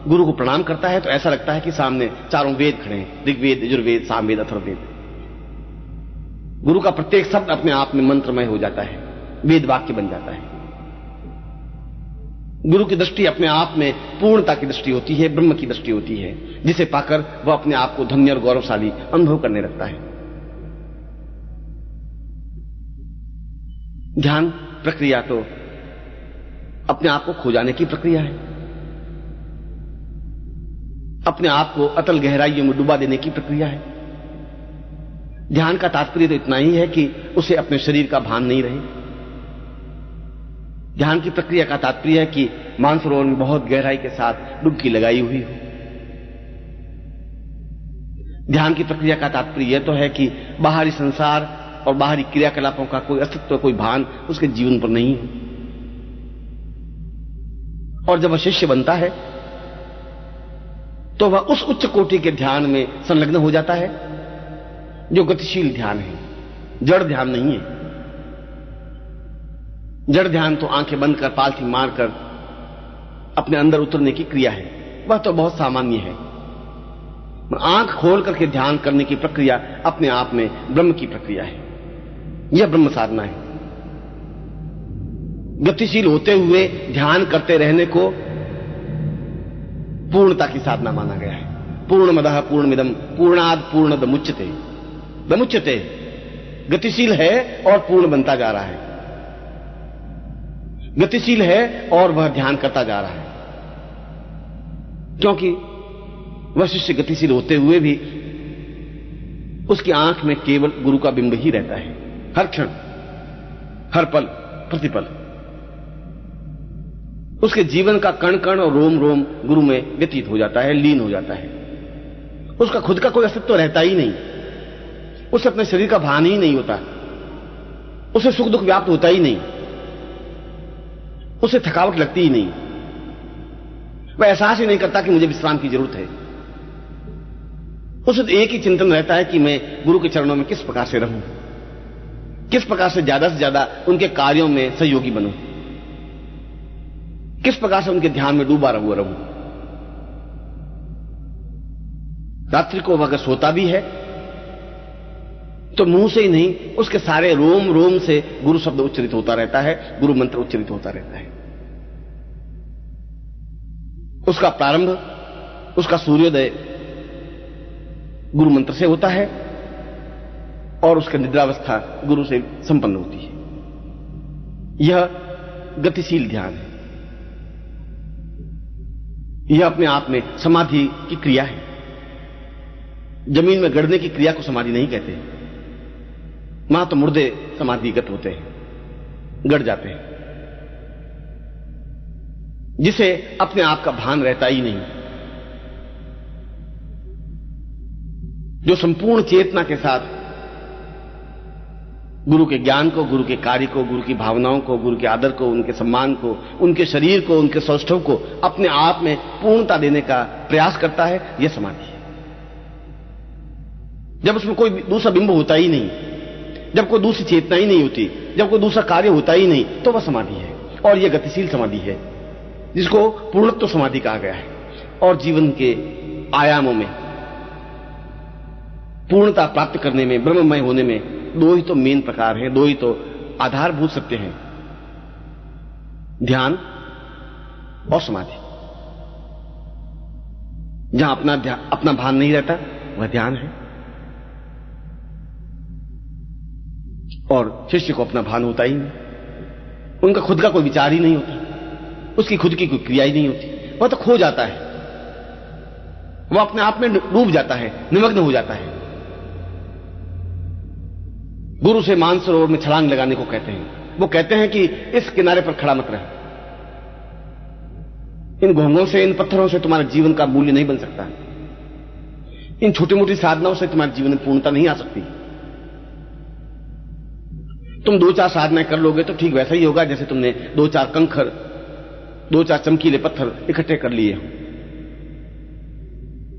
गुरु को प्रणाम करता है तो ऐसा लगता है कि सामने चारों वेद खड़े हैं, ऋग्वेद, यजुर्वेद, सामवेद, अथर्ववेद। गुरु का प्रत्येक शब्द अपने आप में मंत्रमय हो जाता है, वेद वाक्य बन जाता है। गुरु की दृष्टि अपने आप में पूर्णता की दृष्टि होती है, ब्रह्म की दृष्टि होती है, जिसे पाकर वह अपने आप को धन्य और गौरवशाली अनुभव करने लगता है। ध्यान प्रक्रिया तो अपने आप को खो जाने की प्रक्रिया है, अपने आप को अतल गहराइयों में डुबा देने की प्रक्रिया है। ध्यान का तात्पर्य तो इतना ही है कि उसे अपने शरीर का भान नहीं रहे। ध्यान की प्रक्रिया का तात्पर्य है कि मानसरोवर में बहुत गहराई के साथ डुबकी लगाई हुई हो। ध्यान की प्रक्रिया का तात्पर्य यह तो है कि बाहरी संसार और बाहरी क्रियाकलापों का कोई अस्तित्व, कोई भान उसके जीवन पर नहीं है। और जब वह शिष्य बनता है तो वह उस उच्च कोटि के ध्यान में संलग्न हो जाता है जो गतिशील ध्यान है, जड़ ध्यान नहीं है। जड़ ध्यान तो आंखें बंद कर, पालथी मारकर अपने अंदर उतरने की क्रिया है, वह तो बहुत सामान्य है। आंख खोल करके ध्यान करने की प्रक्रिया अपने आप में ब्रह्म की प्रक्रिया है, यह ब्रह्म साधना है। गतिशील होते हुए ध्यान करते रहने को पूर्णता की साधना माना गया है। पूर्णमदः पूर्णमिदं पूर्णाद पूर्णदमुच्यते। दमुच्यते गतिशील है और पूर्ण बनता जा रहा है, गतिशील है और वह ध्यान करता जा रहा है, क्योंकि वह शिष्य गतिशील होते हुए भी उसकी आंख में केवल गुरु का बिंब ही रहता है, हर क्षण, हर पल, प्रतिपल। उसके जीवन का कण कण और रोम रोम गुरु में व्यतीत हो जाता है, लीन हो जाता है। उसका खुद का कोई अस्तित्व रहता ही नहीं, उसे अपने शरीर का भान ही नहीं होता, उसे सुख दुख व्याप्त होता ही नहीं, उसे थकावट लगती ही नहीं, वह एहसास ही नहीं करता कि मुझे विश्राम की जरूरत है। उसे एक ही चिंतन रहता है कि मैं गुरु के चरणों में किस प्रकार से रहूं, किस प्रकार से ज्यादा उनके कार्यों में सहयोगी बनूं, किस प्रकार से उनके ध्यान में डूबा रहूं। रात्रि को वह अगर सोता भी है तो मुंह से ही नहीं, उसके सारे रोम रोम से गुरु शब्द उच्चरित होता रहता है, गुरु मंत्र उच्चरित होता रहता है। उसका प्रारंभ, उसका सूर्योदय गुरु मंत्र से होता है और उसकी निद्रावस्था गुरु से संपन्न होती है। यह गतिशील ध्यान है, यह अपने आप में समाधि की क्रिया है। जमीन में गड़ने की क्रिया को समाधि नहीं कहते, वहां तो मुर्दे समाधिगत होते हैं, गड़ जाते हैं, जिसे अपने आप का भान रहता ही नहीं, जो संपूर्ण चेतना के साथ गुरु के ज्ञान को, गुरु के कार्य को, गुरु की भावनाओं को, गुरु के आदर को, उनके सम्मान को, उनके शरीर को, उनके सौष्ठव को अपने आप में पूर्णता देने का प्रयास करता है, यह समाधि है। जब उसमें कोई दूसरा बिंब होता ही नहीं, जब कोई दूसरी चेतना ही नहीं होती, जब कोई दूसरा कार्य होता ही नहीं, तो वह समाधि है। और यह गतिशील समाधि है जिसको पूर्णत्व समाधि कहा गया है। और जीवन के आयामों में पूर्णता प्राप्त करने में, ब्रह्ममय होने में दो ही तो मेन प्रकार हैं, दो ही तो आधारभूत सत्य हैं, ध्यान और समाधि। जहां अपना भान नहीं रहता वह ध्यान है, और शिष्य को अपना भान होता ही नहीं, उनका खुद का कोई विचार ही नहीं होता, उसकी खुद की कोई क्रिया ही नहीं होती, वह तो खो जाता है, वह अपने आप में डूब जाता है, निमग्न हो जाता है। गुरु से मानसरोवर में छलांग लगाने को कहते हैं। वो कहते हैं कि इस किनारे पर खड़ा मत रह, इन घोंघों से, इन पत्थरों से तुम्हारे जीवन का मूल्य नहीं बन सकता, इन छोटी मोटी साधनाओं से तुम्हारे जीवन में पूर्णता नहीं आ सकती। तुम दो चार साधनाएं कर लोगे तो ठीक वैसा ही होगा जैसे तुमने दो चार कंकर, दो चार चमकीले पत्थर इकट्ठे कर लिए।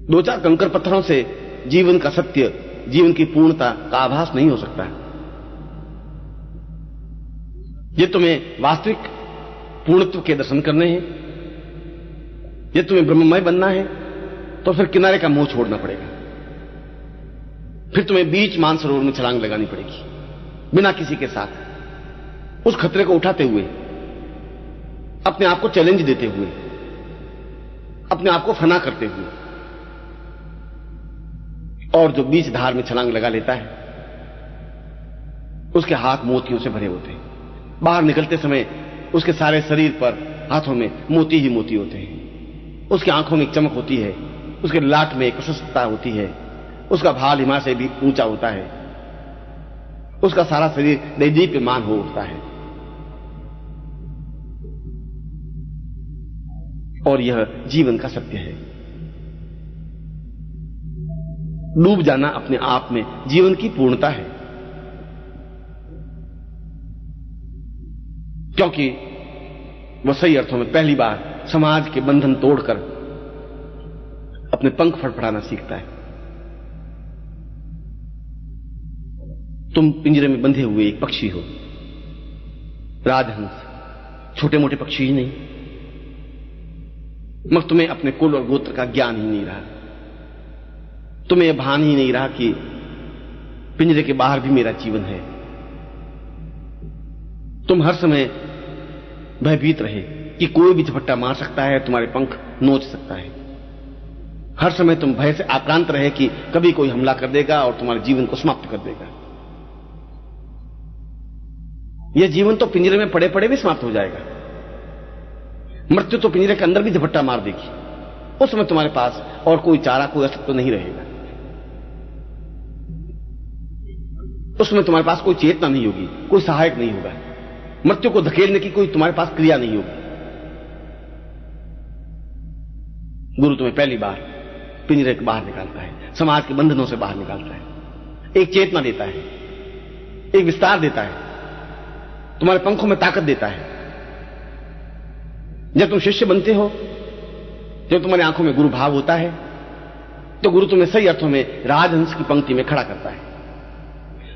दो चार कंकर पत्थरों से जीवन का सत्य, जीवन की पूर्णता का आभास नहीं हो सकता। ये तुम्हें वास्तविक पूर्णत्व के दर्शन करने हैं, यदि तुम्हें ब्रह्ममय बनना है तो फिर किनारे का मोह छोड़ना पड़ेगा। फिर तुम्हें बीच मानसरोवर में छलांग लगानी पड़ेगी, बिना किसी के साथ, उस खतरे को उठाते हुए, अपने आप को चैलेंज देते हुए, अपने आप को फना करते हुए। और जो बीच धार में छलांग लगा लेता है उसके हाथ मोतियों से भरे होते हैं। बाहर निकलते समय उसके सारे शरीर पर, हाथों में मोती ही मोती होते हैं। उसकी आंखों में एक चमक होती है, उसके लाट में एक प्रशस्तता होती है, उसका भाल हिमा से भी ऊंचा होता है, उसका सारा शरीर दैदीप्यमान हो उठता है। और यह जीवन का सत्य है। डूब जाना अपने आप में जीवन की पूर्णता है, क्योंकि वह सही अर्थों में पहली बार समाज के बंधन तोड़कर अपने पंख फड़फड़ाना सीखता है। तुम पिंजरे में बंधे हुए एक पक्षी हो, राजहंस, छोटे मोटे पक्षी ही नहीं, मगर तुम्हें अपने कुल और गोत्र का ज्ञान ही नहीं रहा। तुम्हें यह भान ही नहीं रहा कि पिंजरे के बाहर भी मेरा जीवन है। तुम हर समय भयभीत रहे कि कोई भी झपट्टा मार सकता है, तुम्हारे पंख नोच सकता है। हर समय तुम भय से आक्रांत रहे कि कभी कोई हमला कर देगा और तुम्हारे जीवन को समाप्त कर देगा। यह जीवन तो पिंजरे में पड़े पड़े भी समाप्त हो जाएगा। मृत्यु तो पिंजरे के अंदर भी झपट्टा मार देगी। उस समय तुम्हारे पास और कोई चारा, कोई अस्तित्व नहीं रहेगा। उस समय तुम्हारे पास कोई चेतना नहीं होगी, कोई सहायक नहीं होगा। मृत्यु को धकेलने की कोई तुम्हारे पास क्रिया नहीं होगी। गुरु तुम्हें पहली बार पिंजरे के बाहर निकालता है, समाज के बंधनों से बाहर निकालता है, एक चेतना देता है, एक विस्तार देता है, तुम्हारे पंखों में ताकत देता है। जब तुम शिष्य बनते हो, जब तुम्हारी आंखों में गुरु भाव होता है, तो गुरु तुम्हें सही अर्थों में राजहंस की पंक्ति में खड़ा करता है।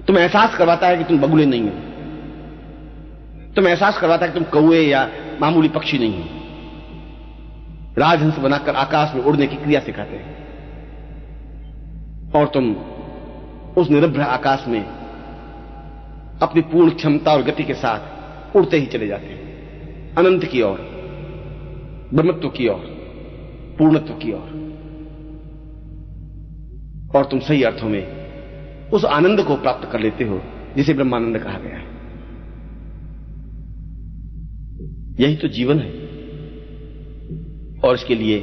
तुम्हें एहसास करवाता है कि तुम बगुले नहीं हो। तुम्हें एहसास करवाता है कि तुम कौए या मामूली पक्षी नहीं हो। राजहंस बनाकर आकाश में उड़ने की क्रिया सिखाते हैं और तुम उस निरभ्र आकाश में अपनी पूर्ण क्षमता और गति के साथ उड़ते ही चले जाते हैं, अनंत की ओर, ब्रह्मत्व की ओर, पूर्णत्व की ओर। और तुम सही अर्थों में उस आनंद को प्राप्त कर लेते हो जिसे ब्रह्मानंद कहा गया है। यही तो जीवन है। और इसके लिए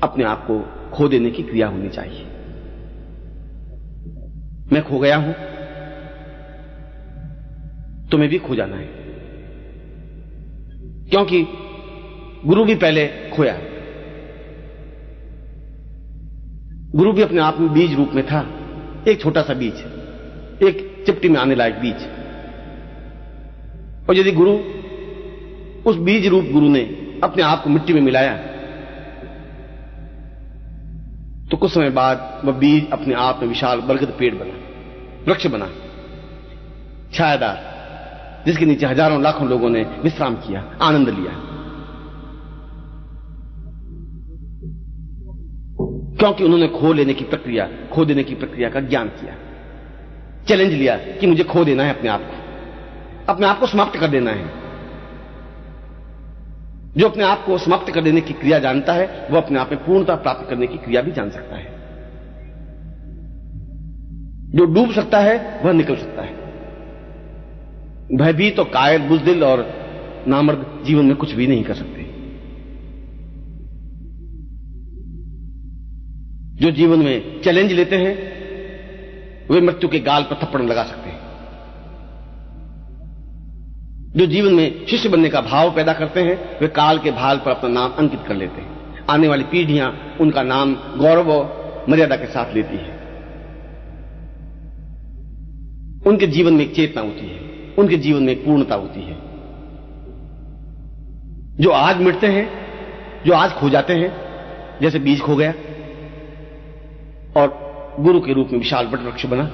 अपने आप को खो देने की क्रिया होनी चाहिए। मैं खो गया हूं, तुम्हें भी खो जाना है, क्योंकि गुरु भी पहले खोया। गुरु भी अपने आप में बीज रूप में था, एक छोटा सा बीज, एक चिपटी में आने लायक बीज। और यदि गुरु, उस बीज रूप गुरु ने अपने आप को मिट्टी में मिलाया, तो कुछ समय बाद वह बीज अपने आप में विशाल बरगद पेड़ बना, वृक्ष बना, छायादार, जिसके नीचे हजारों लाखों लोगों ने विश्राम किया, आनंद लिया। क्योंकि उन्होंने खो देने की प्रक्रिया का ज्ञान किया, चैलेंज लिया कि मुझे खो देना है, अपने आप को समाप्त कर देना है। जो अपने आप को समाप्त कर देने की क्रिया जानता है, वह अपने आप में पूर्णता प्राप्त करने की क्रिया भी जान सकता है। जो डूब सकता है वह निकल सकता है। भयभीत और कायर, बुज़दिल और नामर्द जीवन में कुछ भी नहीं कर सकते। जो जीवन में चैलेंज लेते हैं वे मृत्यु के गाल पर थप्पड़ लगा सकते हैं। जो जीवन में शिष्य बनने का भाव पैदा करते हैं वे काल के भाल पर अपना नाम अंकित कर लेते हैं। आने वाली पीढ़ियां उनका नाम गौरव और मर्यादा के साथ लेती है। उनके जीवन में एक चेतना होती है, उनके जीवन में एक पूर्णता होती है। जो आज मिटते हैं, जो आज खो जाते हैं, जैसे बीज खो गया और गुरु के रूप में विशाल वट वृक्ष बना,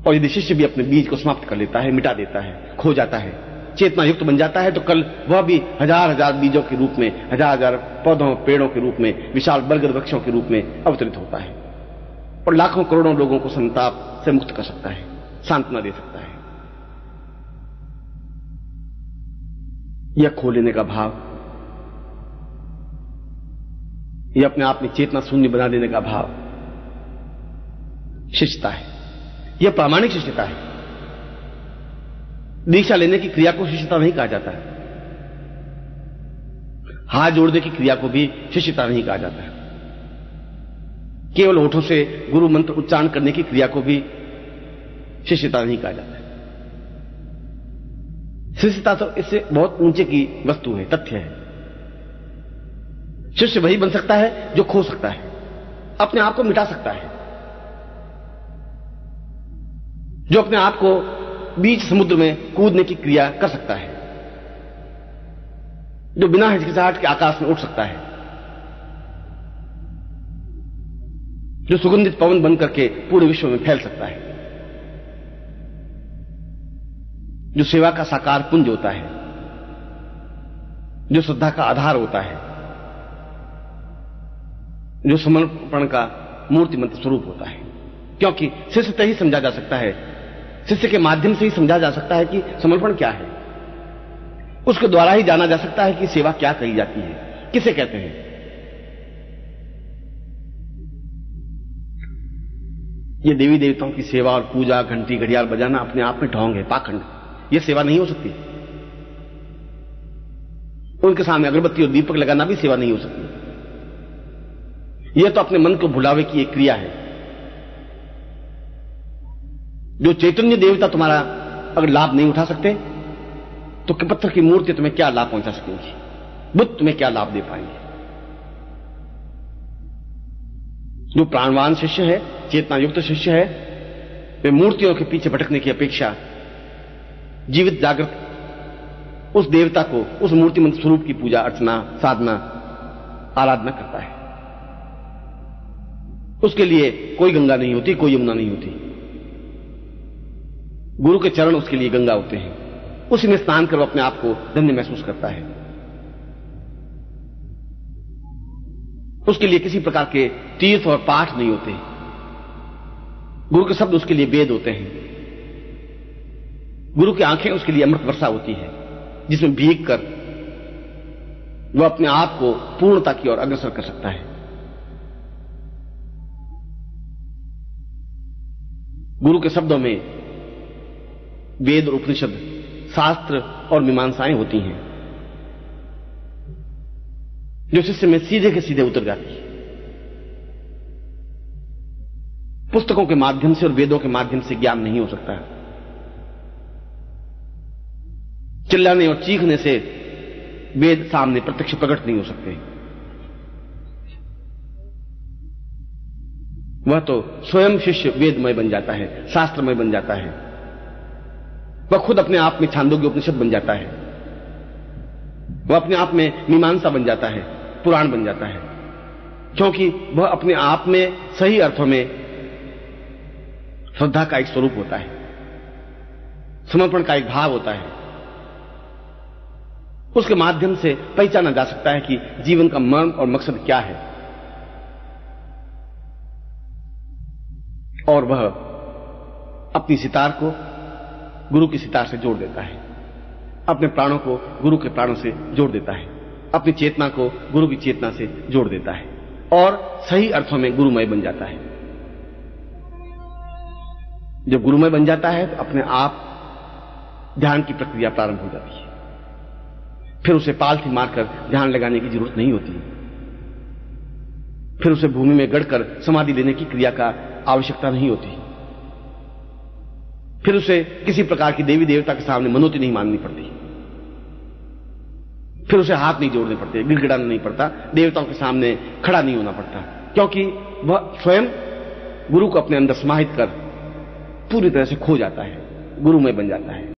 और यदि शिष्य भी अपने बीज को समाप्त कर लेता है, मिटा देता है, खो जाता है, चेतना युक्त बन जाता है तो कल वह भी हजार हजार बीजों के रूप में, हजार हजार पौधों पेड़ों के रूप में, विशाल बरगद वृक्षों के रूप में अवतरित होता है और लाखों करोड़ों लोगों को संताप से मुक्त कर सकता है, सांत्वना दे सकता है। यह खो लेने का भाव, यह अपने आप में चेतना शून्य बना देने का भाव शिष्यता है। यह प्रामाणिक शिष्यता है। दीक्षा लेने की क्रिया को शिष्यता नहीं कहा जाता है। हाथ जोड़ने की क्रिया को भी शिष्यता नहीं कहा जाता है। केवल होठों से गुरु मंत्र उच्चारण करने की क्रिया को भी शिष्यता नहीं कहा जाता है। शिष्यता तो इससे बहुत ऊंचे की वस्तु है, तथ्य है। शिष्य वही बन सकता है जो खो सकता है, अपने आप को मिटा सकता है, जो अपने आप को बीच समुद्र में कूदने की क्रिया कर सकता है, जो बिना हिचकिचाहट के आकाश में उठ सकता है, जो सुगंधित पवन बन करके पूरे विश्व में फैल सकता है, जो सेवा का साकार पुंज होता है, जो श्रद्धा का आधार होता है, जो समर्पण का मूर्तिमंत स्वरूप होता है। क्योंकि शिष्य से ही समझा जा सकता है, शिष्य के माध्यम से ही समझा जा सकता है कि समर्पण क्या है। उसके द्वारा ही जाना जा सकता है कि सेवा क्या कही जाती है, किसे कहते हैं। ये देवी देवताओं की सेवा और पूजा, घंटी घड़ियाल बजाना अपने आप में ढोंग है, पाखंड। यह सेवा नहीं हो सकती। उनके सामने अगरबत्ती और दीपक लगाना भी सेवा नहीं हो सकती। यह तो अपने मन को भुलावे की एक क्रिया है। जो चैतन्य देवता तुम्हारा अगर लाभ नहीं उठा सकते तो पत्थर की मूर्ति तुम्हें क्या लाभ पहुंचा सकेंगी, बुद्ध तुम्हें क्या लाभ दे पाएंगे। जो प्राणवान शिष्य है, चेतना युक्त शिष्य है, वे मूर्तियों के पीछे भटकने की अपेक्षा जीवित जागृत उस देवता को, उस मूर्तिमंत स्वरूप की पूजा अर्चना, साधना, आराधना करता है। उसके लिए कोई गंगा नहीं होती, कोई यमुना नहीं होती। गुरु के चरण उसके लिए गंगा होते हैं। उसी में स्नान कर वो अपने आप को धन्य महसूस करता है। उसके लिए किसी प्रकार के तीर्थ और पाठ नहीं होते। गुरु के शब्द उसके लिए वेद होते हैं। गुरु की आंखें उसके लिए अमृत वर्षा होती है, जिसमें भीग कर वह अपने आप को पूर्णता की ओर अग्रसर कर सकता है। गुरु के शब्दों में वेद और उपनिषद, शास्त्र और मीमांसाएं होती हैं, जो शिष्य में सीधे के सीधे उतर जाती है। पुस्तकों के माध्यम से और वेदों के माध्यम से ज्ञान नहीं हो सकता है। चिल्लाने और चीखने से वेद सामने प्रत्यक्ष प्रकट नहीं हो सकते। वह तो स्वयं शिष्य वेदमय बन जाता है, शास्त्रमय बन जाता है। वह खुद अपने आप में छांदोग्य उपनिषद बन जाता है। वह अपने आप में मीमांसा बन जाता है, पुराण बन जाता है, क्योंकि वह अपने आप में सही अर्थों में श्रद्धा का एक स्वरूप होता है, समर्पण का एक भाव होता है। उसके माध्यम से पहचाना जा सकता है कि जीवन का मर्म और मकसद क्या है, और वह अपनी सितार को गुरु की सितार से जोड़ देता है, अपने प्राणों को गुरु के प्राणों से जोड़ देता है, अपनी चेतना को गुरु की चेतना से जोड़ देता है और सही अर्थों में गुरुमय बन जाता है। जब गुरुमय बन जाता है तो अपने आप ध्यान की प्रक्रिया प्रारंभ हो जाती है। फिर उसे पालथी मारकर ध्यान लगाने की जरूरत नहीं होती। फिर उसे भूमि में गड़कर समाधि लेने की क्रिया का आवश्यकता नहीं होती। फिर उसे किसी प्रकार की देवी देवता के सामने मनोती नहीं माननी पड़ती। फिर उसे हाथ नहीं जोड़ने पड़ते, गिड़गिड़ाना नहीं पड़ता, देवताओं के सामने खड़ा नहीं होना पड़ता, क्योंकि वह स्वयं गुरु को अपने अंदर समाहित कर पूरी तरह से खो जाता है, गुरुमय बन जाता है।